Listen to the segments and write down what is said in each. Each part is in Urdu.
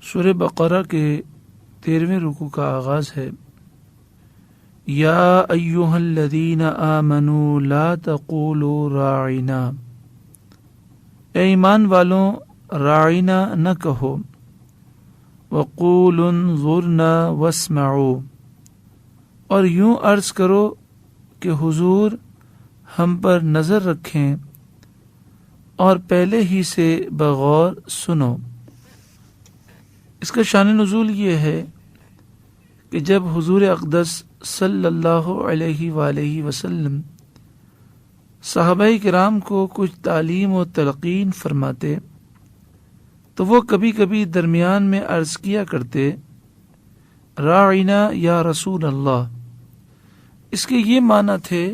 سورہ بقرہ کے 13ویں رکوع کا آغاز ہے۔ یا ایھا الذین آمنوا لا تقولوا راعنا، اے ایمان والوں راعنا نہ کہو، وقولوا انظرنا واسمعوا، اور یوں عرض کرو کہ حضور ہم پر نظر رکھیں اور پہلے ہی سے بغور سنو۔ اس کا شان نزول یہ ہے کہ جب حضور اقدس صلی اللہ علیہ وآلہ وسلم صحابہ کرام کو کچھ تعلیم و تلقین فرماتے تو وہ کبھی کبھی درمیان میں عرض کیا کرتے راعنا یا رسول اللہ۔ اس کے یہ معنی تھے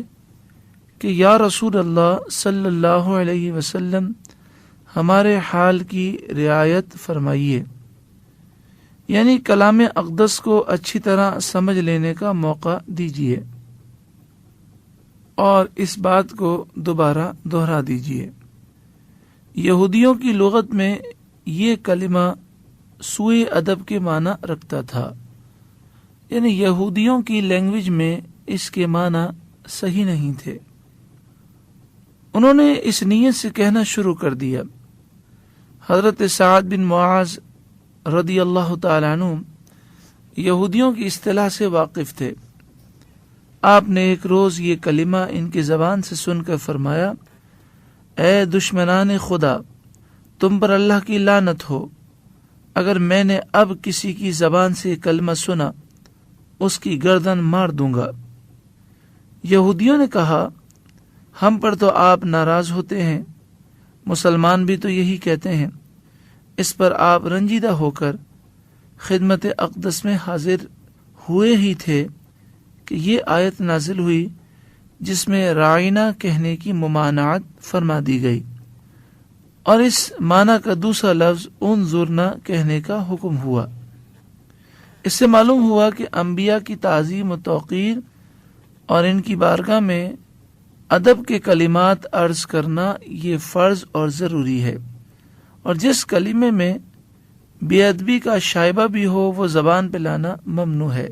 کہ یا رسول اللہ صلی اللہ علیہ وسلم ہمارے حال کی رعایت فرمائیے، یعنی کلام اقدس کو اچھی طرح سمجھ لینے کا موقع دیجیے اور اس بات کو دوبارہ دہرا دیجیے۔ یہودیوں کی لغت میں یہ کلمہ سوء ادب کے معنی رکھتا تھا، یعنی یہودیوں کی لینگویج میں اس کے معنی صحیح نہیں تھے۔ انہوں نے اس نیت سے کہنا شروع کر دیا۔ حضرت سعد بن معاذ رضی اللہ تعالیٰ عنہ یہودیوں کی اصطلاح سے واقف تھے۔ آپ نے ایک روز یہ کلمہ ان کی زبان سے سن کر فرمایا، اے دشمنان خدا، تم پر اللہ کی لعنت ہو، اگر میں نے اب کسی کی زبان سے یہ کلمہ سنا اس کی گردن مار دوں گا۔ یہودیوں نے کہا، ہم پر تو آپ ناراض ہوتے ہیں، مسلمان بھی تو یہی کہتے ہیں۔ اس پر آپ رنجیدہ ہو کر خدمت اقدس میں حاضر ہوئے ہی تھے کہ یہ آیت نازل ہوئی جس میں راعنا کہنے کی ممانعت فرما دی گئی اور اس معنی کا دوسرا لفظ انظرنا کہنے کا حکم ہوا۔ اس سے معلوم ہوا کہ انبیاء کی تعظیم و توقیر اور ان کی بارگاہ میں ادب کے کلمات عرض کرنا یہ فرض اور ضروری ہے، اور جس کلمے میں بے ادبی کا شائبہ بھی ہو وہ زبان پہ لانا ممنوع ہے۔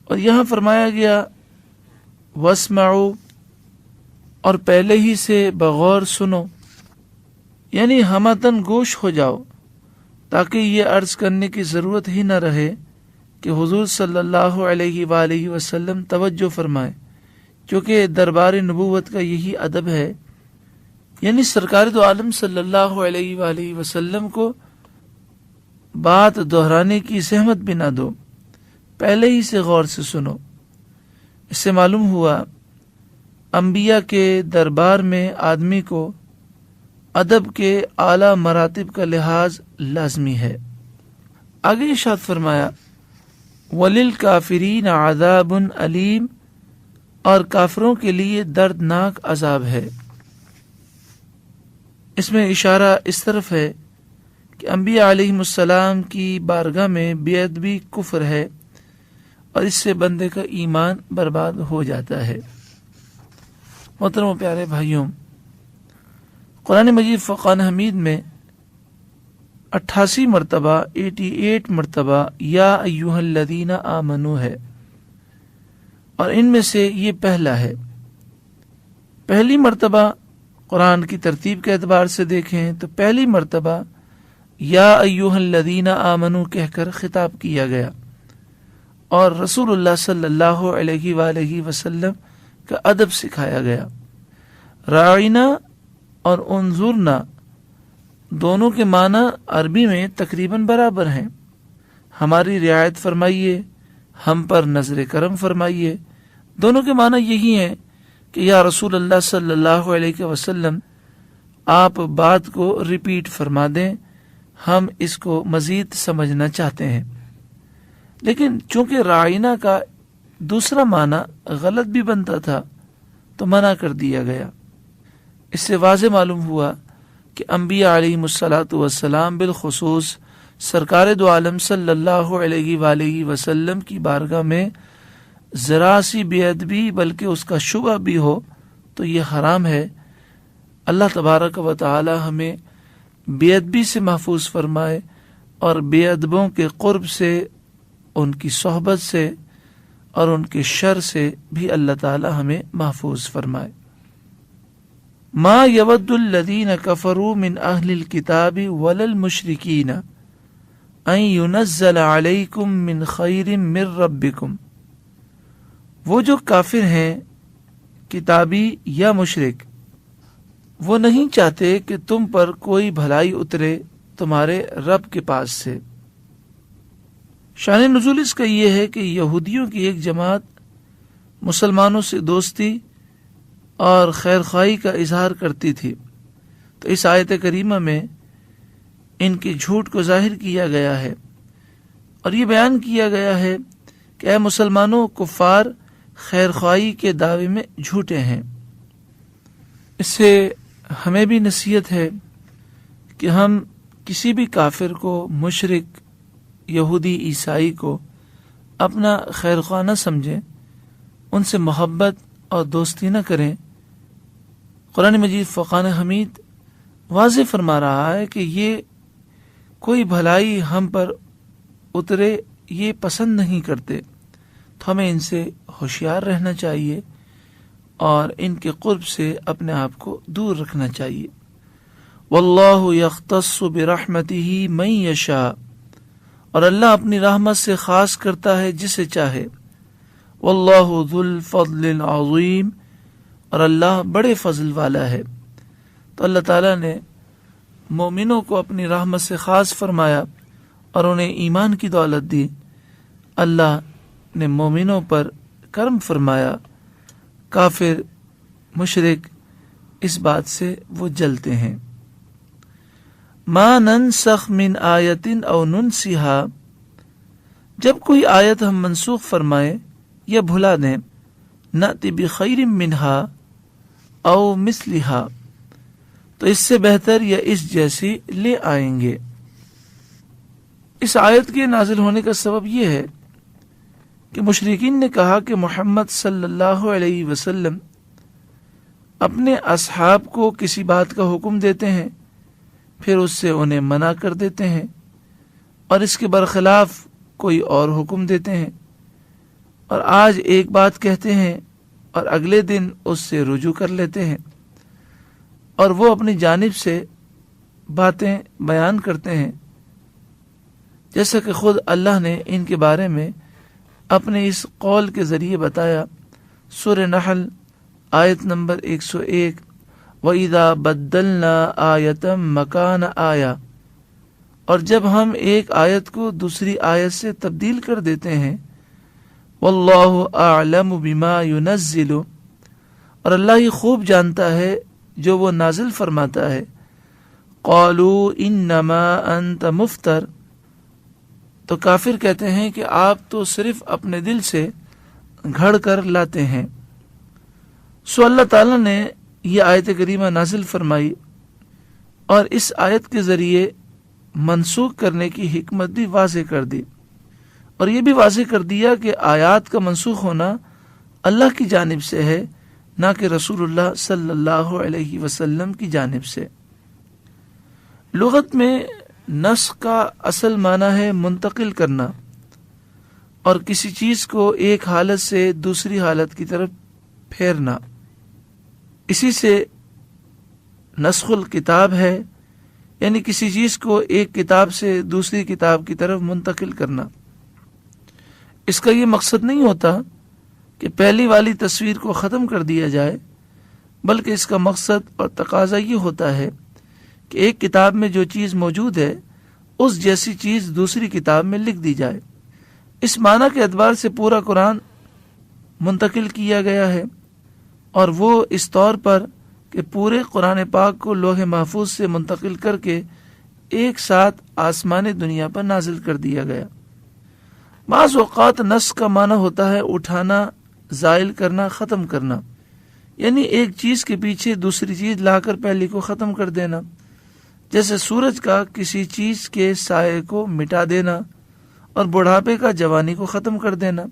اور یہاں فرمایا گیا واسمعوا، اور پہلے ہی سے بغور سنو، یعنی ہمتن گوش ہو جاؤ تاکہ یہ عرض کرنے کی ضرورت ہی نہ رہے کہ حضور صلی اللہ علیہ وآلہ وسلم توجہ فرمائے، کیونکہ دربار نبوت کا یہی ادب ہے، یعنی سرکار دو عالم صلی اللہ علیہ وآلہ وسلم کو بات دہرانے کی زحمت بھی نہ دو، پہلے ہی سے غور سے سنو۔ اس سے معلوم ہوا انبیاء کے دربار میں آدمی کو ادب کے اعلیٰ مراتب کا لحاظ لازمی ہے۔ آگے ارشاد فرمایا وَلِلْكَافِرِينَ عَذَابٌ أَلِيمٌ، اور کافروں کے لیے دردناک عذاب ہے۔ اس میں اشارہ اس طرف ہے کہ انبیاء علیہم السلام کی بارگاہ میں بے ادبی کفر ہے اور اس سے بندے کا ایمان برباد ہو جاتا ہے۔ محترم و پیارے بھائیوں، قرآن مجید فرقان حمید میں 88 مرتبہ 88 مرتبہ یا ایھا الذین آمنوا ہے، اور ان میں سے یہ پہلا ہے۔ پہلی مرتبہ قرآن کی ترتیب کے اعتبار سے دیکھیں تو پہلی مرتبہ یا ایھا الذین آمنوا کہہ کر خطاب کیا گیا اور رسول اللہ صلی اللہ علیہ وآلہ وسلم کا ادب سکھایا گیا۔ راعنا اور انظرنا دونوں کے معنی عربی میں تقریباً برابر ہیں۔ ہماری رعایت فرمائیے، ہم پر نظر کرم فرمائیے، دونوں کے معنی یہی ہیں کہ یا رسول اللہ صلی اللہ علیہ وسلم آپ بات کو ریپیٹ فرما دیں، ہم اس کو مزید سمجھنا چاہتے ہیں۔ لیکن چونکہ راعنا کا دوسرا معنی غلط بھی بنتا تھا تو منع کر دیا گیا۔ اس سے واضح معلوم ہوا کہ انبیاء علیہم الصلاۃ والسلام بالخصوص سرکار دو عالم صلی اللہ علیہ وآلہ وسلم کی بارگاہ میں ذرا سی بے ادبی بلکہ اس کا شبہ بھی ہو تو یہ حرام ہے۔ اللہ تبارک و تعالی ہمیں بے ادبی سے محفوظ فرمائے اور بے ادبوں کے قرب سے، ان کی صحبت سے اور ان کے شر سے بھی اللہ تعالی ہمیں محفوظ فرمائے۔ ما یود الذین کفروا من اہل الکتاب ولا المشرکین ان ینزل علیکم من خیر من ربکم، وہ جو کافر ہیں کتابی یا مشرک، وہ نہیں چاہتے کہ تم پر کوئی بھلائی اترے تمہارے رب کے پاس سے۔ شان نزول اس کا یہ ہے کہ یہودیوں کی ایک جماعت مسلمانوں سے دوستی اور خیر خواہی کا اظہار کرتی تھی، تو اس آیت کریمہ میں ان کے جھوٹ کو ظاہر کیا گیا ہے اور یہ بیان کیا گیا ہے کہ اے مسلمانوں، کفار خیر خواہی کے دعوے میں جھوٹے ہیں۔ اس سے ہمیں بھی نصیحت ہے کہ ہم کسی بھی کافر کو، مشرک، یہودی، عیسائی کو اپنا خیر خواہ نہ سمجھیں، ان سے محبت اور دوستی نہ کریں۔ قرآن مجید فرقان حمید واضح فرما رہا ہے کہ یہ کوئی بھلائی ہم پر اترے یہ پسند نہیں کرتے، تو ہمیں ان سے ہوشیار رہنا چاہیے اور ان کے قرب سے اپنے آپ کو دور رکھنا چاہیے۔ واللہ یختص برحمتہ من یشاء، اور اللہ اپنی رحمت سے خاص کرتا ہے جسے چاہے۔ واللہ ذو الفضل العظیم، اور اللہ بڑے فضل والا ہے۔ تو اللہ تعالیٰ نے مومنوں کو اپنی رحمت سے خاص فرمایا اور انہیں ایمان کی دولت دی۔ اللہ نے مومنوں پر کرم فرمایا، کافر، مشرک اس بات سے وہ جلتے ہیں۔ ما ننسخ من آیت او ننسیہا، جب کوئی آیت ہم منسوخ فرمائیں یا بھلا دیں، نأتی بخیر منہا او مثلہا، تو اس سے بہتر یا اس جیسی لے آئیں گے۔ اس آیت کے نازل ہونے کا سبب یہ ہے کہ مشرکین نے کہا کہ محمد صلی اللہ علیہ وسلم اپنے اصحاب کو کسی بات کا حکم دیتے ہیں، پھر اس سے انہیں منع کر دیتے ہیں، اور اس کے برخلاف کوئی اور حکم دیتے ہیں، اور آج ایک بات کہتے ہیں اور اگلے دن اس سے رجوع کر لیتے ہیں، اور وہ اپنی جانب سے باتیں بیان کرتے ہیں، جیسا کہ خود اللہ نے ان کے بارے میں اپنے اس قول کے ذریعے بتایا۔ سورہ نحل آیت نمبر 101، وَإِذَا بَدَّلْنَا آیَةً مَكَانَ آیَةٍ، اور جب ہم ایک آیت کو دوسری آیت سے تبدیل کر دیتے ہیں، وَاللَّهُ أَعْلَمُ بِمَا يُنَزِّلُ، اور اللہ ہی خوب جانتا ہے جو وہ نازل فرماتا ہے۔ قَالُوا إِنَّمَا أَنْتَ مُفْتَرٍ، تو کافر کہتے ہیں کہ آپ تو صرف اپنے دل سے گھڑ کر لاتے ہیں۔ سو اللہ تعالیٰ نے یہ آیت کریمہ نازل فرمائی اور اس آیت کے ذریعے منسوخ کرنے کی حکمت بھی واضح کر دی، اور یہ بھی واضح کر دیا کہ آیات کا منسوخ ہونا اللہ کی جانب سے ہے، نہ کہ رسول اللہ صلی اللہ علیہ وسلم کی جانب سے۔ لغت میں نسخ کا اصل معنی ہے منتقل کرنا، اور کسی چیز کو ایک حالت سے دوسری حالت کی طرف پھیرنا، اسی سے نسخ الکتاب ہے، یعنی کسی چیز کو ایک کتاب سے دوسری کتاب کی طرف منتقل کرنا۔ اس کا یہ مقصد نہیں ہوتا کہ پہلی والی تصویر کو ختم کر دیا جائے، بلکہ اس کا مقصد اور تقاضا یہ ہوتا ہے کہ ایک کتاب میں جو چیز موجود ہے اس جیسی چیز دوسری کتاب میں لکھ دی جائے۔ اس معنی کے اعتبار سے پورا قرآن منتقل کیا گیا ہے، اور وہ اس طور پر کہ پورے قرآن پاک کو لوح محفوظ سے منتقل کر کے ایک ساتھ آسمان دنیا پر نازل کر دیا گیا۔ بعض اوقات نسخ کا معنی ہوتا ہے اٹھانا، زائل کرنا، ختم کرنا، یعنی ایک چیز کے پیچھے دوسری چیز لا کر پہلی کو ختم کر دینا، جیسے سورج کا کسی چیز کے سائے کو مٹا دینا اور بڑھاپے کا جوانی کو ختم کر دینا۔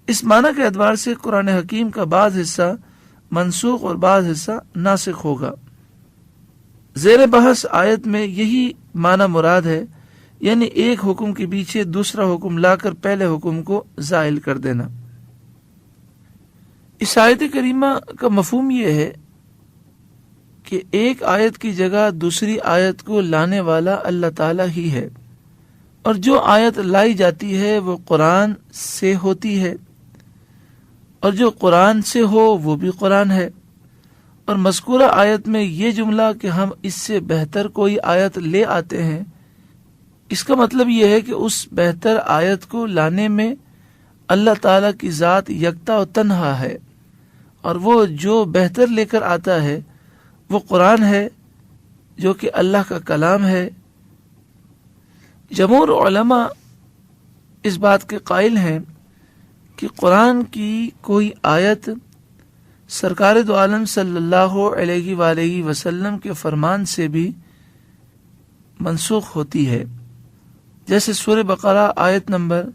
اس معنی کے اعتبار سے قرآن حکیم کا بعض حصہ منسوخ اور بعض حصہ ناسخ ہوگا۔ زیر بحث آیت میں یہی معنی مراد ہے یعنی ایک حکم کے پیچھے دوسرا حکم لا کر پہلے حکم کو زائل کر دینا۔ اس آیت کریمہ کا مفہوم یہ ہے کہ ایک آیت کی جگہ دوسری آیت کو لانے والا اللہ تعالیٰ ہی ہے، اور جو آیت لائی جاتی ہے وہ قرآن سے ہوتی ہے، اور جو قرآن سے ہو وہ بھی قرآن ہے۔ اور مذکورہ آیت میں یہ جملہ کہ ہم اس سے بہتر کوئی آیت لے آتے ہیں، اس کا مطلب یہ ہے کہ اس بہتر آیت کو لانے میں اللہ تعالیٰ کی ذات یکتا و تنہا ہے، اور وہ جو بہتر لے کر آتا ہے وہ قرآن ہے جو کہ اللہ کا کلام ہے۔ جمہور علماء اس بات کے قائل ہیں کہ قرآن کی کوئی آیت سرکار دو عالم صلی اللہ علیہ وآلہ وسلم کے فرمان سے بھی منسوخ ہوتی ہے، جیسے سورہ بقرہ آیت نمبر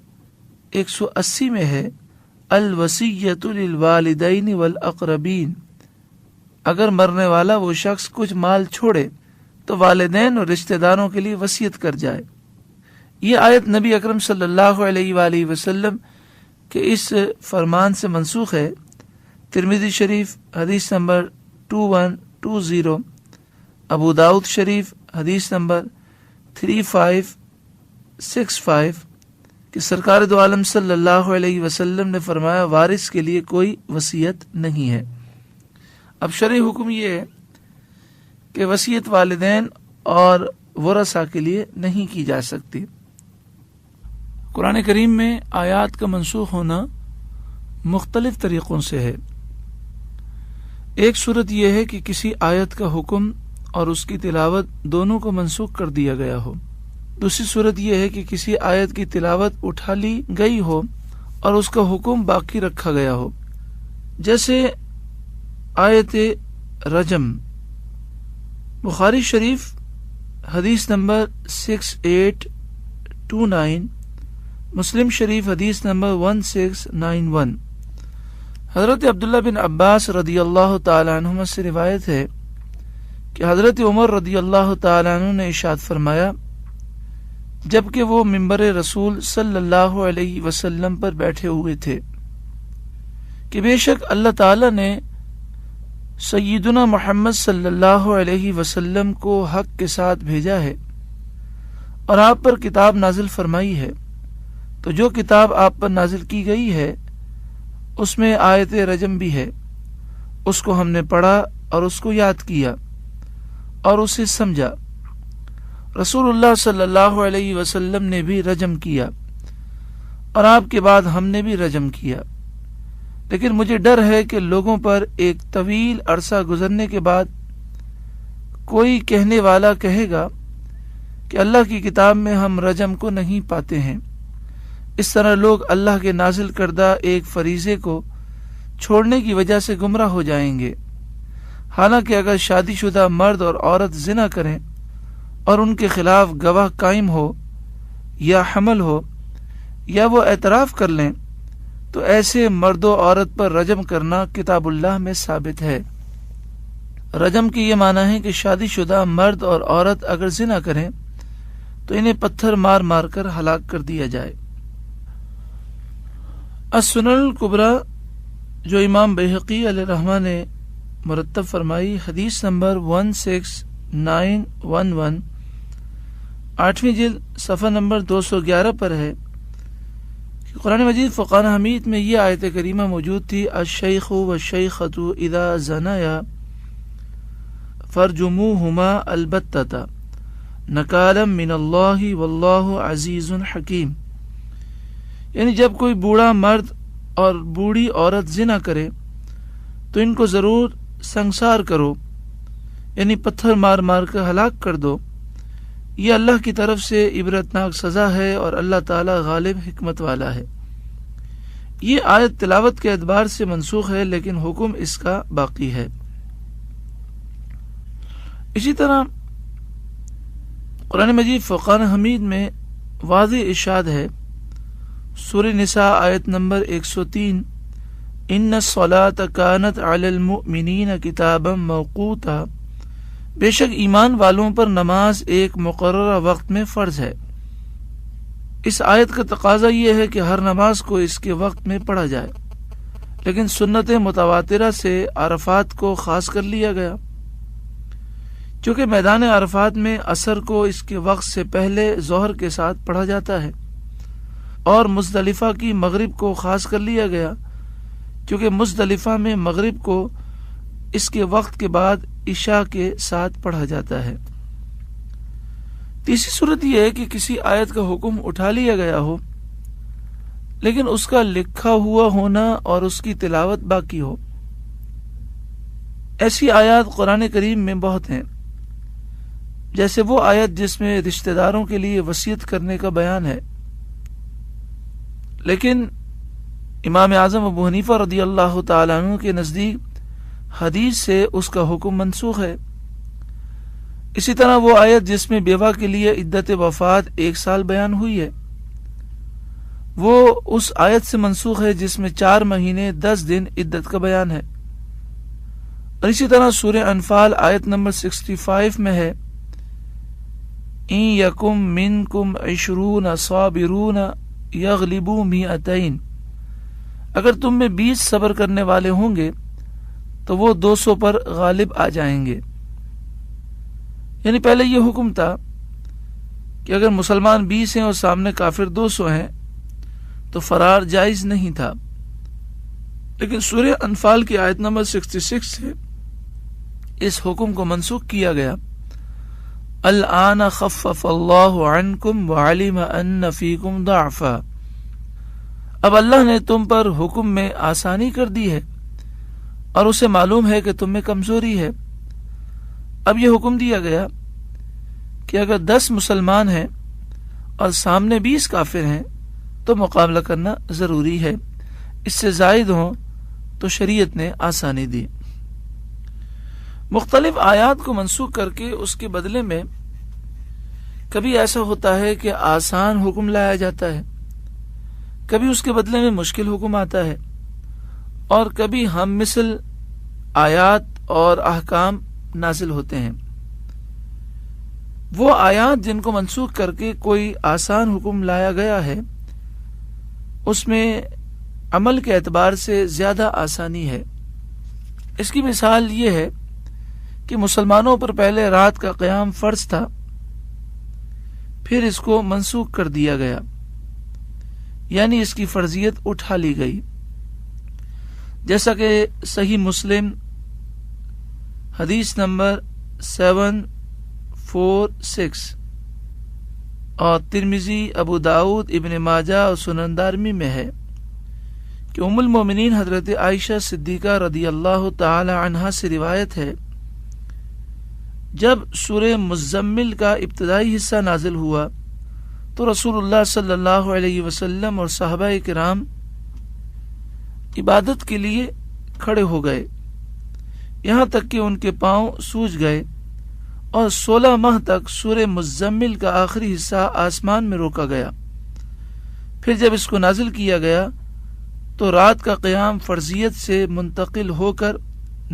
180 میں ہے، الوصیۃ للوالدین والاقربین، اگر مرنے والا وہ شخص کچھ مال چھوڑے تو والدین اور رشتہ داروں کے لیے وصیت کر جائے۔ یہ آیت نبی اکرم صلی اللہ علیہ وآلہ وسلم کے اس فرمان سے منسوخ ہے۔ ترمذی شریف حدیث نمبر 2120، ابو داؤد شریف حدیث نمبر 3565 کہ سرکار دو عالم صلی اللہ علیہ وسلم نے فرمایا وارث کے لیے کوئی وصیت نہیں ہے۔ اب شرعی حکم یہ ہے کہ وصیت والدین اور ورثاء کے لیے نہیں کی جا سکتی۔ قرآن کریم میں آیات کا منسوخ ہونا مختلف طریقوں سے ہے۔ ایک صورت یہ ہے کہ کسی آیت کا حکم اور اس کی تلاوت دونوں کو منسوخ کر دیا گیا ہو۔ دوسری صورت یہ ہے کہ کسی آیت کی تلاوت اٹھا لی گئی ہو اور اس کا حکم باقی رکھا گیا ہو، جیسے آیت رجم۔ بخاری شریف حدیث نمبر 6829، مسلم شریف حدیث نمبر 1691۔ حضرت عبداللہ بن عباس رضی اللہ تعالیٰ عنہما سے روایت ہے کہ حضرت عمر رضی اللہ تعالیٰ عنہ نے ارشاد فرمایا جبکہ وہ منبر رسول صلی اللہ علیہ وسلم پر بیٹھے ہوئے تھے کہ بے شک اللہ تعالیٰ نے سیدنا محمد صلی اللہ علیہ وسلم کو حق کے ساتھ بھیجا ہے اور آپ پر کتاب نازل فرمائی ہے، تو جو کتاب آپ پر نازل کی گئی ہے اس میں آیت رجم بھی ہے۔ اس کو ہم نے پڑھا اور اس کو یاد کیا اور اسے سمجھا۔ رسول اللہ صلی اللہ علیہ وسلم نے بھی رجم کیا اور آپ کے بعد ہم نے بھی رجم کیا، لیکن مجھے ڈر ہے کہ لوگوں پر ایک طویل عرصہ گزرنے کے بعد کوئی کہنے والا کہے گا کہ اللہ کی کتاب میں ہم رجم کو نہیں پاتے ہیں۔ اس طرح لوگ اللہ کے نازل کردہ ایک فریضے کو چھوڑنے کی وجہ سے گمراہ ہو جائیں گے، حالانکہ اگر شادی شدہ مرد اور عورت زنا کریں اور ان کے خلاف گواہ قائم ہو یا حمل ہو یا وہ اعتراف کر لیں تو ایسے مرد و عورت پر رجم کرنا کتاب اللہ میں ثابت ہے۔ رجم کی یہ معنی ہے کہ شادی شدہ مرد اور عورت اگر زنا کریں تو انہیں پتھر مار مار کر ہلاک کر دیا جائے۔ السنن الکبری جو امام بیہقی علیہ رحمہ نے مرتب فرمائی، حدیث نمبر 16911، 8ویں جلد صفحہ نمبر 211 پر ہے کہ قرآن مجید فقان حمید میں یہ آیت کریمہ موجود تھی، الشیخ والشیخۃ اذا زنیا فرجموہما البتۃ نکالا من اللہ واللہ عزیز حکیم، یعنی جب کوئی بوڑھا مرد اور بوڑھی عورت زنا کرے تو ان کو ضرور سنگسار کرو، یعنی پتھر مار مار کر ہلاک کر دو۔ یہ اللہ کی طرف سے عبرتناک سزا ہے اور اللہ تعالی غالب حکمت والا ہے۔ یہ آیت تلاوت کے اعتبار سے منسوخ ہے لیکن حکم اس کا باقی ہے۔ اسی طرح قرآن مجید فقان حمید میں واضح ارشاد ہے، سورہ نساء آیت نمبر 103، ان الصلاۃ کانت علی المؤمنین کتابا موقوتا، بے شک ایمان والوں پر نماز ایک مقررہ وقت میں فرض ہے۔ اس آیت کا تقاضا یہ ہے کہ ہر نماز کو اس کے وقت میں پڑھا جائے، لیکن سنت متواترہ سے عرفات کو خاص کر لیا گیا، چونکہ میدان عرفات میں عصر کو اس کے وقت سے پہلے ظہر کے ساتھ پڑھا جاتا ہے، اور مزدلفہ کی مغرب کو خاص کر لیا گیا، کیونکہ مزدلفہ میں مغرب کو اس کے وقت کے بعد عشاء کے ساتھ پڑھا جاتا ہے۔ تیسری صورت یہ ہے کہ کسی آیت کا حکم اٹھا لیا گیا ہو، لیکن اس کا لکھا ہوا ہونا اور اس کی تلاوت باقی ہو۔ ایسی آیات قرآن کریم میں بہت ہیں، جیسے وہ آیت جس میں رشتہ داروں کے لیے وصیت کرنے کا بیان ہے، لیکن امام اعظم ابو حنیفہ رضی اللہ تعالیٰ عنہ کے نزدیک حدیث سے اس کا حکم منسوخ ہے۔ اسی طرح وہ آیت جس میں بیوہ کے لیے عدت وفات 1 سال بیان ہوئی ہے، وہ اس آیت سے منسوخ ہے جس میں 4 مہینے 10 دن عدت کا بیان ہے۔ اور اسی طرح سورہ انفال آیت نمبر 65 میں ہے، ان یکم منکم 20 صابرون یغلبوا 200، اگر تم میں 20 صبر کرنے والے ہوں گے تو وہ 200 پر غالب آ جائیں گے۔ یعنی پہلے یہ حکم تھا کہ اگر مسلمان 20 ہیں اور سامنے کافر 200 ہیں تو فرار جائز نہیں تھا، لیکن سورہ انفال کی آیت نمبر 66 سے اس حکم کو منسوخ کیا گیا۔ الآن خفف اللہ عنکم وعلم ان فیکم ضعفا، اب اللہ نے تم پر حکم میں آسانی کر دی ہے اور اسے معلوم ہے کہ تم میں کمزوری ہے۔ اب یہ حکم دیا گیا کہ اگر 10 مسلمان ہیں اور سامنے 20 کافر ہیں تو مقابلہ کرنا ضروری ہے، اس سے زائد ہوں تو شریعت نے آسانی دی۔ مختلف آیات کو منسوخ کر کے اس کے بدلے میں کبھی ایسا ہوتا ہے کہ آسان حکم لایا جاتا ہے، کبھی اس کے بدلے میں مشکل حکم آتا ہے، اور کبھی ہم مثل آیات اور احکام نازل ہوتے ہیں۔ وہ آیات جن کو منسوخ کر کے کوئی آسان حکم لایا گیا ہے، اس میں عمل کے اعتبار سے زیادہ آسانی ہے۔ اس کی مثال یہ ہے کہ مسلمانوں پر پہلے رات کا قیام فرض تھا، پھر اس کو منسوخ کر دیا گیا، یعنی اس کی فرضیت اٹھا لی گئی، جیسا کہ صحیح مسلم حدیث نمبر 746 اور ترمذی، ابو داؤد، ابن ماجہ اور سنن دارمی میں ہے کہ ام المومنین حضرت عائشہ صدیقہ رضی اللہ تعالی عنہا سے روایت ہے، جب سورہ مزمل کا ابتدائی حصہ نازل ہوا تو رسول اللہ صلی اللہ علیہ وسلم اور صحابہ کرام عبادت کے لیے کھڑے ہو گئے، یہاں تک کہ ان کے پاؤں سوج گئے، اور 16 ماہ تک سورہ مزمل کا آخری حصہ آسمان میں روکا گیا۔ پھر جب اس کو نازل کیا گیا تو رات کا قیام فرضیت سے منتقل ہو کر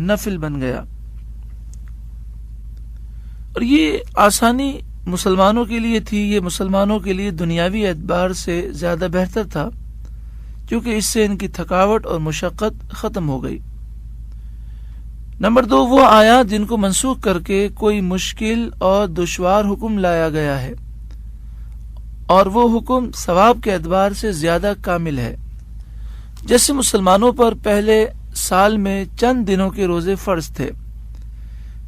نفل بن گیا، اور یہ آسانی مسلمانوں کے لیے تھی، یہ مسلمانوں کے لیے دنیاوی اعتبار سے زیادہ بہتر تھا، کیونکہ اس سے ان کی تھکاوٹ اور مشقت ختم ہو گئی۔ نمبر 2، وہ آیات جن کو منسوخ کر کے کوئی مشکل اور دشوار حکم لایا گیا ہے اور وہ حکم ثواب کے اعتبار سے زیادہ کامل ہے، جیسے مسلمانوں پر پہلے سال میں چند دنوں کے روزے فرض تھے،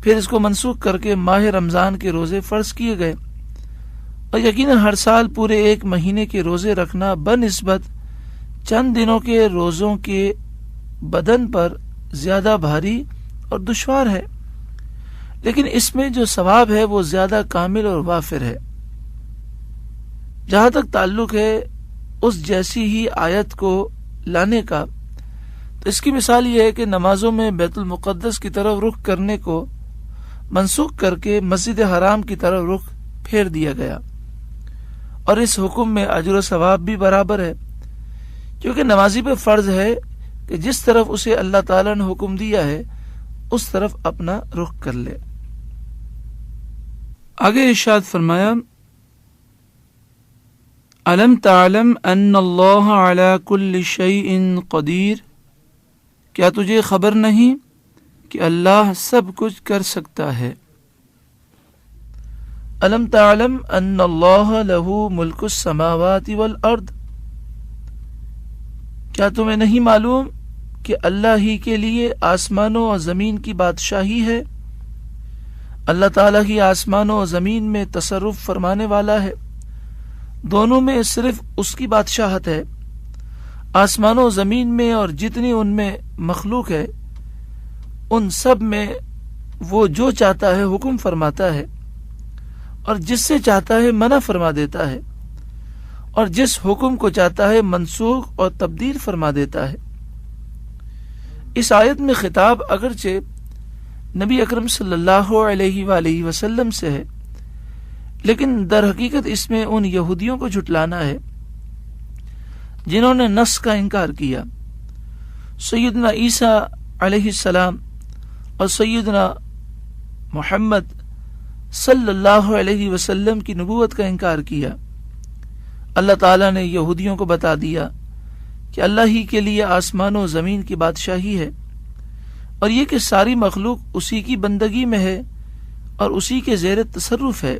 پھر اس کو منسوخ کر کے ماہ رمضان کے روزے فرض کیے گئے، اور یقیناً ہر سال پورے 1 مہینے کے روزے رکھنا بنسبت چند دنوں کے روزوں کے بدن پر زیادہ بھاری اور دشوار ہے، لیکن اس میں جو ثواب ہے وہ زیادہ کامل اور وافر ہے۔ جہاں تک تعلق ہے اس جیسی ہی آیت کو لانے کا، تو اس کی مثال یہ ہے کہ نمازوں میں بیت المقدس کی طرف رخ کرنے کو منسوخ کر کے مسجد حرام کی طرف رخ پھیر دیا گیا، اور اس حکم میں اجر و ثواب بھی برابر ہے، کیونکہ نمازی پہ فرض ہے کہ جس طرف اسے اللہ تعالیٰ نے حکم دیا ہے اس طرف اپنا رخ کر لے۔ آگے ارشاد فرمایا، الم تعلم ان اللہ علی کل شیء قدیر، کیا تجھے خبر نہیں کہ اللہ سب کچھ کر سکتا ہے؟ الم تعلم ان اللہ لہ ملک السماوات والارض، کیا تمہیں نہیں معلوم کہ اللہ ہی کے لیے آسمانوں اور زمین کی بادشاہی ہے؟ اللہ تعالیٰ ہی آسمانوں اور زمین میں تصرف فرمانے والا ہے، دونوں میں صرف اس کی بادشاہت ہے۔ آسمانوں و زمین میں اور جتنی ان میں مخلوق ہے، ان سب میں وہ جو چاہتا ہے حکم فرماتا ہے، اور جس سے چاہتا ہے منع فرما دیتا ہے، اور جس حکم کو چاہتا ہے منسوخ اور تبدیل فرما دیتا ہے۔ اس آیت میں خطاب اگرچہ نبی اکرم صلی اللہ علیہ وآلہ وسلم سے ہے، لیکن در حقیقت اس میں ان یہودیوں کو جھٹلانا ہے جنہوں نے نص کا انکار کیا۔ سیدنا عیسیٰ علیہ السلام اور سیدنا محمد صلی اللہ علیہ وسلم کی نبوت کا انکار کیا۔ اللہ تعالیٰ نے یہودیوں کو بتا دیا کہ اللہ ہی کے لیے آسمان و زمین کی بادشاہی ہے، اور یہ کہ ساری مخلوق اسی کی بندگی میں ہے اور اسی کے زیر تصرف ہے۔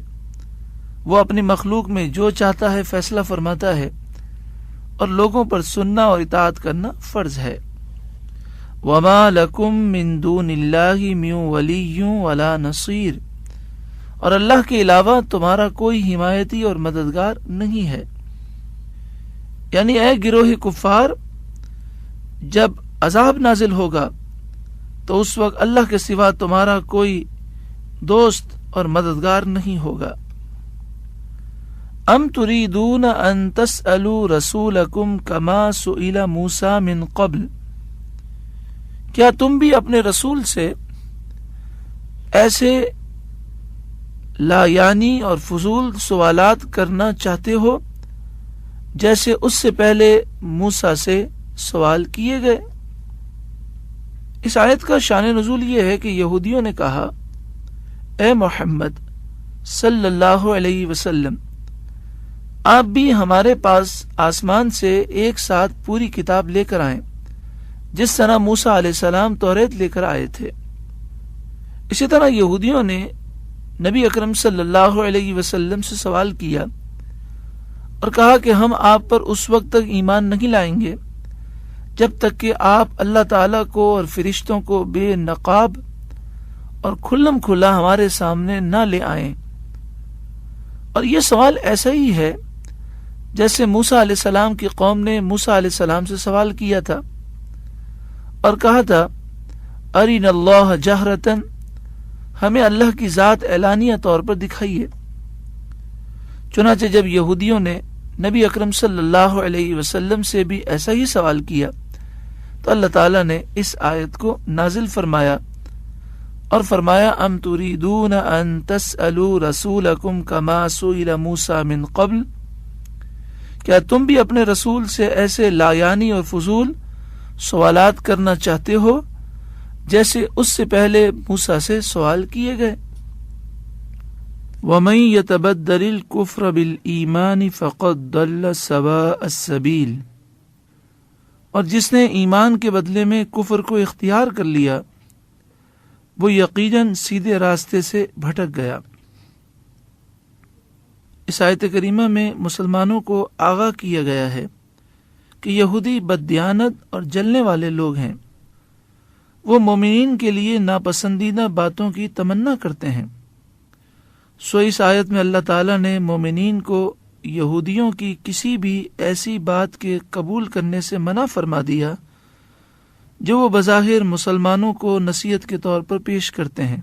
وہ اپنی مخلوق میں جو چاہتا ہے فیصلہ فرماتا ہے، اور لوگوں پر سننا اور اطاعت کرنا فرض ہے۔ وَمَا لَكُم مِّن دُونِ اللَّهِ مِن وَلِيٍّ وَلَا نَصِيرٍ، اور اللہ کے علاوہ تمہارا کوئی حمایتی اور مددگار نہیں ہے۔ یعنی اے گروہ کفار، جب عذاب نازل ہوگا تو اس وقت اللہ کے سوا تمہارا کوئی دوست اور مددگار نہیں ہوگا۔ ام تريدون ان تسألوا رسولکم کما سئل موسیٰ من قبل، کیا تم بھی اپنے رسول سے ایسے لا یعنی اور فضول سوالات کرنا چاہتے ہو جیسے اس سے پہلے موسیٰ سے سوال کیے گئے؟ اس آیت کا شان نزول یہ ہے کہ یہودیوں نے کہا، اے محمد صلی اللہ علیہ وسلم، آپ بھی ہمارے پاس آسمان سے ایک ساتھ پوری کتاب لے کر آئیں، جس طرح موسیٰ علیہ السلام توریت لے کر آئے تھے۔ اسی طرح یہودیوں نے نبی اکرم صلی اللہ علیہ وسلم سے سوال کیا اور کہا کہ ہم آپ پر اس وقت تک ایمان نہیں لائیں گے جب تک کہ آپ اللہ تعالیٰ کو اور فرشتوں کو بے نقاب اور کھلم کھلا ہمارے سامنے نہ لے آئیں۔ اور یہ سوال ایسا ہی ہے جیسے موسیٰ علیہ السلام کی قوم نے موسیٰ علیہ السلام سے سوال کیا تھا اور کہا تھا، ارنا اللہ جہرتن، ہمیں اللہ کی ذات اعلانیہ طور پر دکھائیے۔ چنانچہ جب یہودیوں نے نبی اکرم صلی اللہ علیہ وسلم سے بھی ایسا ہی سوال کیا تو اللہ تعالیٰ نے اس آیت کو نازل فرمایا اور فرمایا، ام تريدون ان تسألوا رسولکم کما سئل موسیٰ من قبل، کیا تم بھی اپنے رسول سے ایسے لا یعنی اور فضول سوالات کرنا چاہتے ہو جیسے اس سے پہلے موسیٰ سے سوال کیے گئے؟ وَمَن يَتَبَدَّلِ الْكُفْرَ بِالْإِيمَانِ فَقَدْ ضَلَّ سَوَاءَ السَّبِيلِ، اور جس نے ایمان کے بدلے میں کفر کو اختیار کر لیا وہ یقیناً سیدھے راستے سے بھٹک گیا۔ اس آیت کریمہ میں مسلمانوں کو آگاہ کیا گیا ہے کہ یہودی بددیانت اور جلنے والے لوگ ہیں۔ وہ مومنین کے لیے ناپسندیدہ باتوں کی تمنا کرتے ہیں۔ سو اس آیت میں اللہ تعالیٰ نے مومنین کو یہودیوں کی کسی بھی ایسی بات کے قبول کرنے سے منع فرما دیا جو وہ بظاہر مسلمانوں کو نصیحت کے طور پر پیش کرتے ہیں،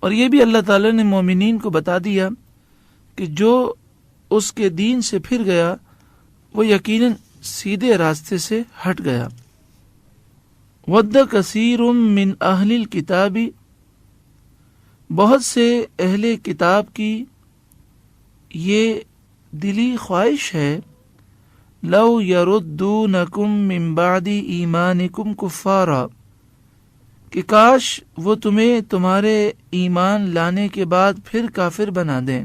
اور یہ بھی اللہ تعالیٰ نے مومنین کو بتا دیا کہ جو اس کے دین سے پھر گیا وہ یقیناً سیدھے راستے سے ہٹ گیا۔ وَدَّ كَثِيرٌ مِّنْ أَهْلِ الْكِتَابِ، بہت سے اہل کتاب کی یہ دلی خواہش ہے، لَوْ يَرُدُّونَكُم مِّن بَعْدِ إِيمَانِكُمْ كُفَّارًا، کہ کاش وہ تمہیں تمہارے ایمان لانے کے بعد پھر کافر بنا دیں،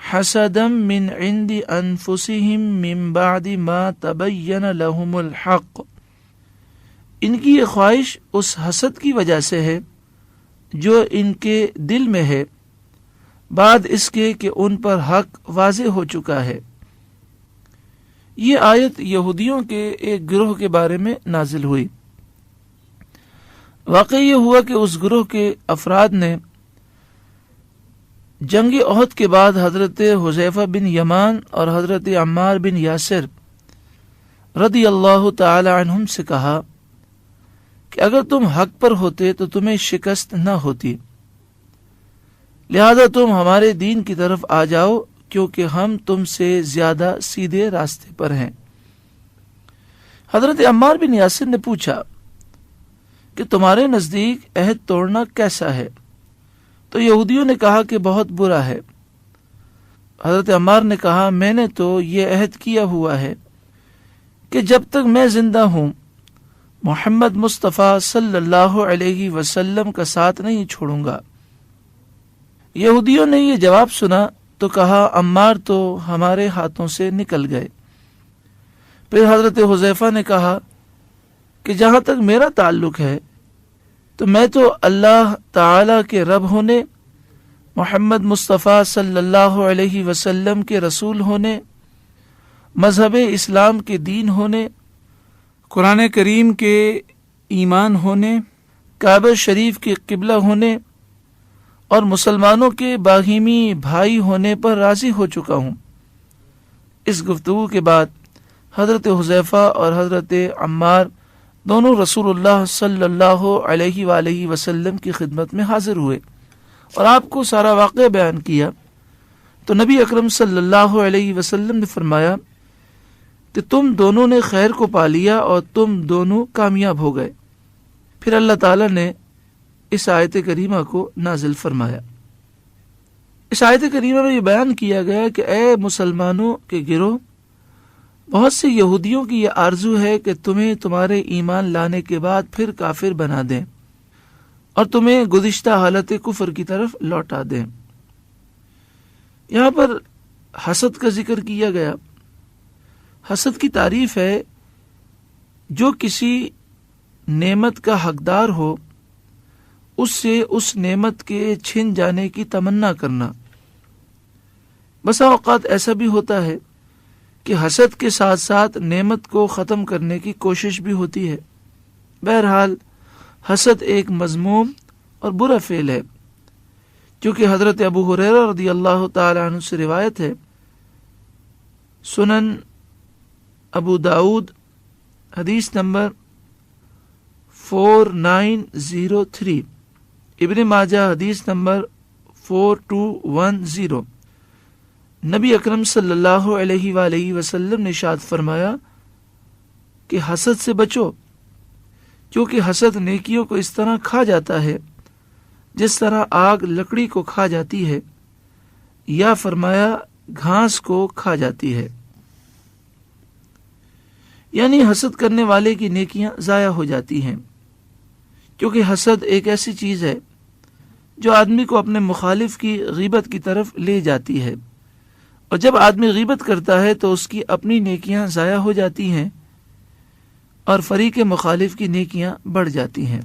حسدا من عند انفسهم من بعد ما تبین لهم الحق، ان کی یہ خواہش اس حسد کی وجہ سے ہے جو ان کے دل میں ہے بعد اس کے کہ ان پر حق واضح ہو چکا ہے۔ یہ آیت یہودیوں کے ایک گروہ کے بارے میں نازل ہوئی۔ واقعہ یہ ہوا کہ اس گروہ کے افراد نے جنگ احد کے بعد حضرت حذیفہ بن یمان اور حضرت عمار بن یاسر رضی اللہ تعالی عنہم سے کہا کہ اگر تم حق پر ہوتے تو تمہیں شکست نہ ہوتی، لہذا تم ہمارے دین کی طرف آ جاؤ کیونکہ ہم تم سے زیادہ سیدھے راستے پر ہیں۔ حضرت عمار بن یاسر نے پوچھا کہ تمہارے نزدیک عہد توڑنا کیسا ہے؟ تو یہودیوں نے کہا کہ بہت برا ہے۔ حضرت عمار نے کہا میں نے تو یہ عہد کیا ہوا ہے کہ جب تک میں زندہ ہوں محمد مصطفیٰ صلی اللہ علیہ وسلم کا ساتھ نہیں چھوڑوں گا۔ یہودیوں نے یہ جواب سنا تو کہا عمار تو ہمارے ہاتھوں سے نکل گئے۔ پھر حضرت حذیفہ نے کہا کہ جہاں تک میرا تعلق ہے تو میں تو اللہ تعالی کے رب ہونے، محمد مصطفیٰ صلی اللہ علیہ وسلم کے رسول ہونے، مذہب اسلام کے دین ہونے، قرآن کریم کے ایمان ہونے، کعبہ شریف کے قبلہ ہونے اور مسلمانوں کے باہمی بھائی ہونے پر راضی ہو چکا ہوں۔ اس گفتگو کے بعد حضرت حذیفہ اور حضرت عمار دونوں رسول اللہ صلی اللہ علیہ وآلہ وسلم کی خدمت میں حاضر ہوئے اور آپ کو سارا واقعہ بیان کیا تو نبی اکرم صلی اللہ علیہ وسلم نے فرمایا کہ تم دونوں نے خیر کو پا لیا اور تم دونوں کامیاب ہو گئے۔ پھر اللہ تعالی نے اس آیت کریمہ کو نازل فرمایا۔ اس آیت کریمہ میں یہ بیان کیا گیا کہ اے مسلمانوں کے گروہ، بہت سے یہودیوں کی یہ آرزو ہے کہ تمہیں تمہارے ایمان لانے کے بعد پھر کافر بنا دیں اور تمہیں گزشتہ حالت کفر کی طرف لوٹا دیں۔ یہاں پر حسد کا ذکر کیا گیا۔ حسد کی تعریف ہے جو کسی نعمت کا حقدار ہو اس سے اس نعمت کے چھن جانے کی تمنا کرنا۔ بسا اوقات ایسا بھی ہوتا ہے کہ حسد کے ساتھ ساتھ نعمت کو ختم کرنے کی کوشش بھی ہوتی ہے۔ بہرحال حسد ایک مذموم اور برا فعل ہے، کیونکہ حضرت ابو ہریرہ رضی اللہ تعالی عنہ سے روایت ہے، سنن ابو داؤد حدیث نمبر 4903، ابن ماجہ حدیث نمبر 4210، نبی اکرم صلی اللہ علیہ وآلہ وسلم نے ارشاد فرمایا کہ حسد سے بچو، کیونکہ حسد نیکیوں کو اس طرح کھا جاتا ہے جس طرح آگ لکڑی کو کھا جاتی ہے، یا فرمایا گھاس کو کھا جاتی ہے۔ یعنی حسد کرنے والے کی نیکیاں ضائع ہو جاتی ہیں، کیونکہ حسد ایک ایسی چیز ہے جو آدمی کو اپنے مخالف کی غیبت کی طرف لے جاتی ہے، اور جب آدمی غیبت کرتا ہے تو اس کی اپنی نیکیاں ضائع ہو جاتی ہیں اور فریق مخالف کی نیکیاں بڑھ جاتی ہیں۔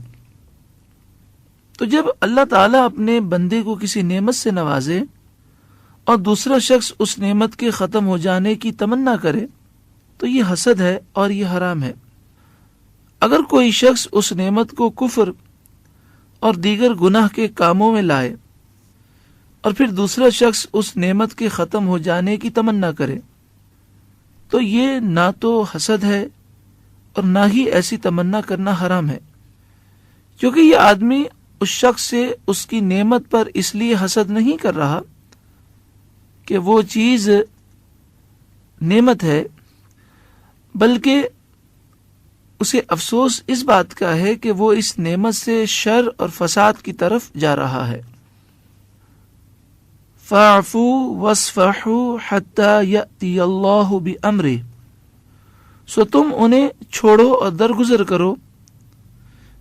تو جب اللہ تعالیٰ اپنے بندے کو کسی نعمت سے نوازے اور دوسرا شخص اس نعمت کے ختم ہو جانے کی تمنا کرے تو یہ حسد ہے اور یہ حرام ہے۔ اگر کوئی شخص اس نعمت کو کفر اور دیگر گناہ کے کاموں میں لائے اور پھر دوسرا شخص اس نعمت کے ختم ہو جانے کی تمنا کرے تو یہ نہ تو حسد ہے اور نہ ہی ایسی تمنا کرنا حرام ہے، کیونکہ یہ آدمی اس شخص سے اس کی نعمت پر اس لیے حسد نہیں کر رہا کہ وہ چیز نعمت ہے، بلکہ اسے افسوس اس بات کا ہے کہ وہ اس نعمت سے شر اور فساد کی طرف جا رہا ہے۔ فَاعْفُوا وَاصْفَحُوا حَتَّى يَأْتِيَ اللَّهُ بِأَمْرِهِ، سو تم انہیں چھوڑو اور درگزر کرو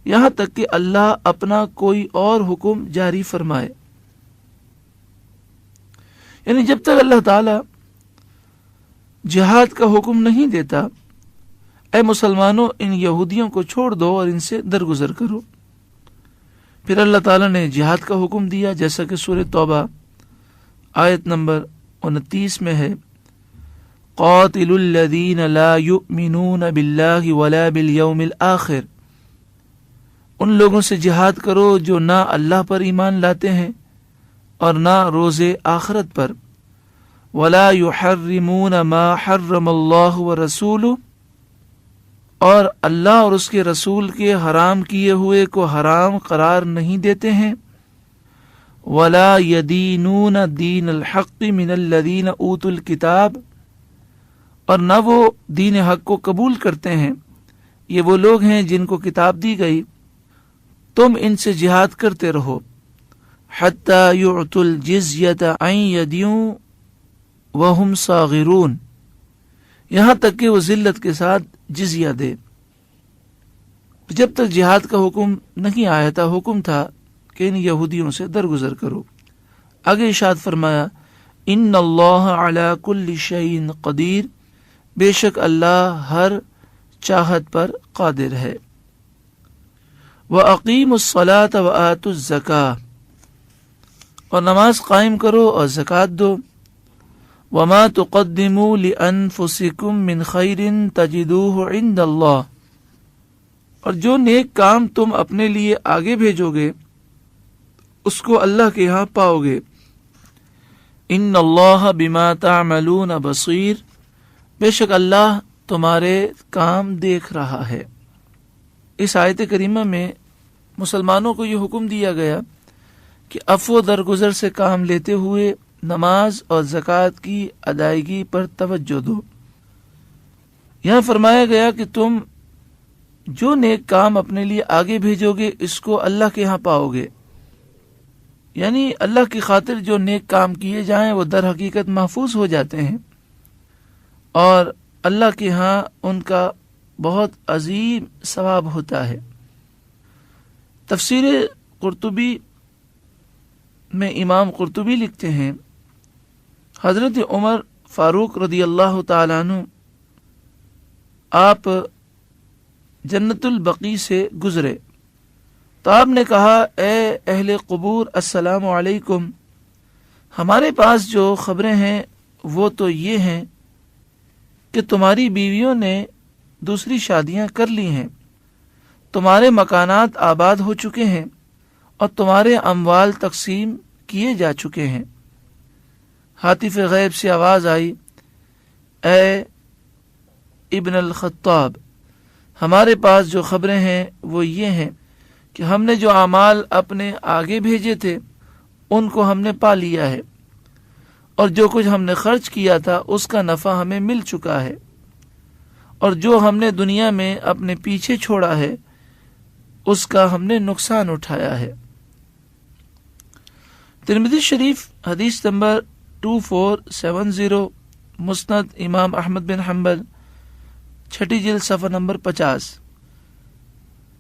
یہاں تک کہ اللہ اپنا کوئی اور حکم جاری فرمائے۔ یعنی جب تک اللہ تعالی جہاد کا حکم نہیں دیتا، اے مسلمانوں ان یہودیوں کو چھوڑ دو اور ان سے درگزر کرو۔ پھر اللہ تعالیٰ نے جہاد کا حکم دیا، جیسا کہ سورہ توبہ آیت نمبر 29 میں ہے، قاتلوا الذین لا یؤمنون باللہ ولا بالیوم الآخر، ان لوگوں سے جہاد کرو جو نہ اللہ پر ایمان لاتے ہیں اور نہ روز آخرت پر، ولا یحرمون ما حرم اللہ ورسولہ، اور اللہ اور اس کے رسول کے حرام کیے ہوئے کو حرام قرار نہیں دیتے ہیں، ولا یدینون دین الحق من الذین اوتوا الکتاب، اور نہ وہ دین حق کو قبول کرتے ہیں، یہ وہ لوگ ہیں جن کو کتاب دی گئی، تم ان سے جہاد کرتے رہو، حتی یعطوا الجزیۃ عن ید وہم صاغرون، یہاں تک کہ وہ ذلت کے ساتھ جزیہ دے۔ جب تک جہاد کا حکم نہیں آیا تھا، حکم تھا کہ ان یہودیوں سے درگزر کرو۔ آگے ارشاد فرمایا، ان اللہ علی کل شیء قدیر، بے شک اللہ ہر چاہت پر قادر ہے۔ وَأَقِیمُوا الصَّلَاةَ وَآتُوا الزَّکَاةَ، اور نماز قائم کرو اور زکوٰۃ دو۔ وَمَا تُقَدِّمُوا لِأَنفُسِكُم مِّن خَيْرٍ تَجِدُوهُ عِندَ اللَّهِ، اور جو نیک کام تم اپنے لیے آگے بھیجو گے اس کو اللہ کے ہاں پاؤ گے۔ ان اللہ بما تعملون بصیر، بے شک اللہ تمہارے کام دیکھ رہا ہے۔ اس آیت کریمہ میں مسلمانوں کو یہ حکم دیا گیا کہ عفو درگزر سے کام لیتے ہوئے نماز اور زکوٰۃ کی ادائیگی پر توجہ دو۔ یہاں فرمایا گیا کہ تم جو نیک کام اپنے لیے آگے بھیجو گے اس کو اللہ کے ہاں پاؤ گے، یعنی اللہ کی خاطر جو نیک کام کیے جائیں وہ در حقیقت محفوظ ہو جاتے ہیں اور اللہ کے ہاں ان کا بہت عظیم ثواب ہوتا ہے۔ تفسیر قرطبی میں امام قرطبی لکھتے ہیں، حضرت عمر فاروق رضی اللہ تعالیٰ عنہ آپ جنت البقیع سے گزرے تو آپ نے کہا، اے اہل قبور السلام علیکم، ہمارے پاس جو خبریں ہیں وہ تو یہ ہیں کہ تمہاری بیویوں نے دوسری شادیاں کر لی ہیں، تمہارے مکانات آباد ہو چکے ہیں اور تمہارے اموال تقسیم کیے جا چکے ہیں۔ ہاتف غیب سے آواز آئی، اے ابن الخطاب، ہمارے پاس جو خبریں ہیں وہ یہ ہیں کہ ہم نے جو اعمال اپنے آگے بھیجے تھے ان کو ہم نے پا لیا ہے، اور جو کچھ ہم نے خرچ کیا تھا اس کا نفع ہمیں مل چکا ہے، اور جو ہم نے دنیا میں اپنے پیچھے چھوڑا ہے اس کا ہم نے نقصان اٹھایا ہے۔ ترمذی شریف حدیث نمبر 2470، مسند امام احمد بن حنبل، چھٹی جلد صفحہ نمبر 50۔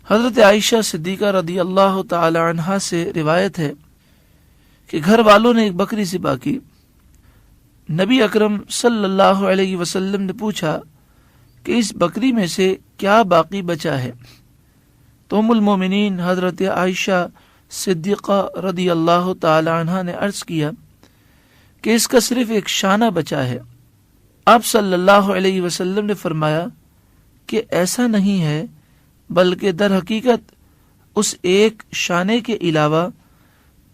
حضرت عائشہ صدیقہ رضی اللہ تعالی عنہا سے روایت ہے کہ گھر والوں نے ایک بکری ذبح کی۔ نبی اکرم صلی اللہ علیہ وسلم نے پوچھا کہ اس بکری میں سے کیا باقی بچا ہے؟ تو ام المومنین حضرت عائشہ صدیقہ رضی اللہ تعالی عنہا نے عرض کیا کہ اس کا صرف ایک شانہ بچا ہے۔ آپ صلی اللہ علیہ وسلم نے فرمایا کہ ایسا نہیں ہے، بلکہ در حقیقت اس ایک شانے کے علاوہ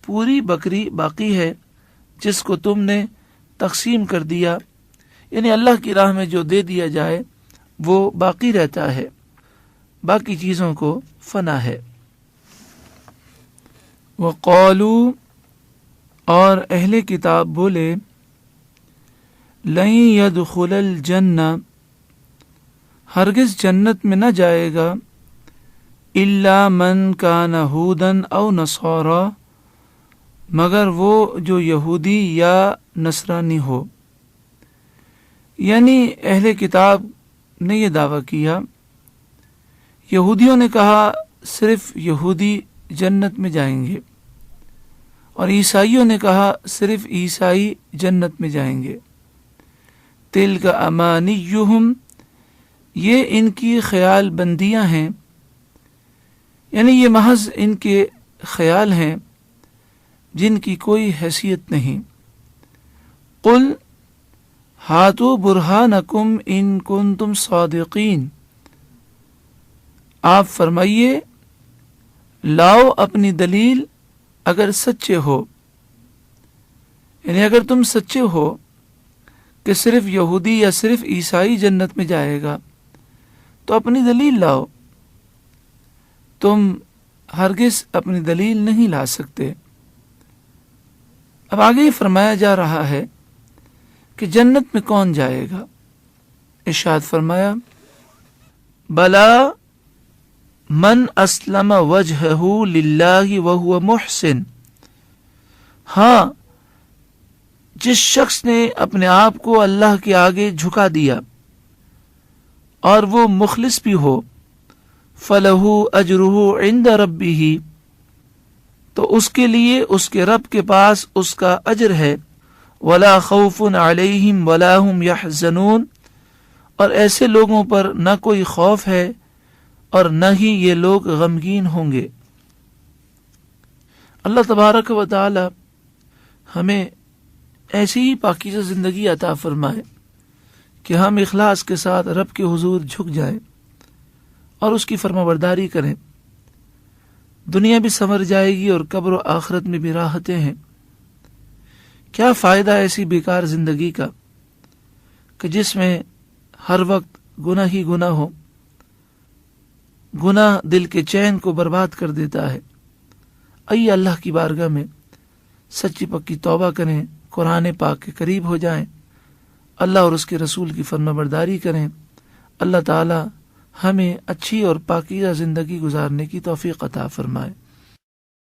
پوری بکری باقی ہے جس کو تم نے تقسیم کر دیا، یعنی اللہ کی راہ میں جو دے دیا جائے وہ باقی رہتا ہے، باقی چیزوں کو فنا ہے۔ وقالوا، اور اہل کتاب بولے، لن يدخل الجنہ، ہرگز جنت میں نہ جائے گا، الا من کان ہودا او نصارا، مگر وہ جو یہودی یا نصرانی ہو۔ یعنی اہل کتاب نے یہ دعویٰ کیا، یہودیوں نے کہا صرف یہودی جنت میں جائیں گے، اور عیسائیوں نے کہا صرف عیسائی جنت میں جائیں گے۔ تلک امانیہم، یہ ان کی خیال بندیاں ہیں، یعنی یہ محض ان کے خیال ہیں جن کی کوئی حیثیت نہیں۔ قل ہاتوا برہانکم ان کنتم صادقین، آپ فرمائیے لاؤ اپنی دلیل اگر سچے ہو، یعنی اگر تم سچے ہو کہ صرف یہودی یا صرف عیسائی جنت میں جائے گا تو اپنی دلیل لاؤ۔ تم ہرگز اپنی دلیل نہیں لا سکتے۔ اب آگے فرمایا جا رہا ہے کہ جنت میں کون جائے گا۔ ارشاد فرمایا بلا من اسلم وجہہ للہ وہو محسن، ہاں جس شخص نے اپنے آپ کو اللہ کے آگے جھکا دیا اور وہ مخلص بھی ہو، فلہ اجرہ عند ربہ، تو اس کے لیے اس کے رب کے پاس اس کا اجر ہے، ولا خوف علیہم ولا هم یحزنون، اور ایسے لوگوں پر نہ کوئی خوف ہے اور نہ ہی یہ لوگ غمگین ہوں گے۔ اللہ تبارک و تعالی ہمیں ایسی ہی پاکیزہ زندگی عطا فرمائے کہ ہم اخلاص کے ساتھ رب کے حضور جھک جائیں اور اس کی فرما برداری کریں۔ دنیا بھی سنور جائے گی اور قبر و آخرت میں بھی راحتیں ہیں۔ کیا فائدہ ایسی بیکار زندگی کا کہ جس میں ہر وقت گناہ ہی گناہ ہو۔ گناہ دل کے چین کو برباد کر دیتا ہے۔ آئیے اللہ کی بارگاہ میں سچی پکی توبہ کریں، قرآن پاک کے قریب ہو جائیں، اللہ اور اس کے رسول کی فرما برداری کریں۔ اللہ تعالی ہمیں اچھی اور پاکیزہ زندگی گزارنے کی توفیق عطا فرمائے۔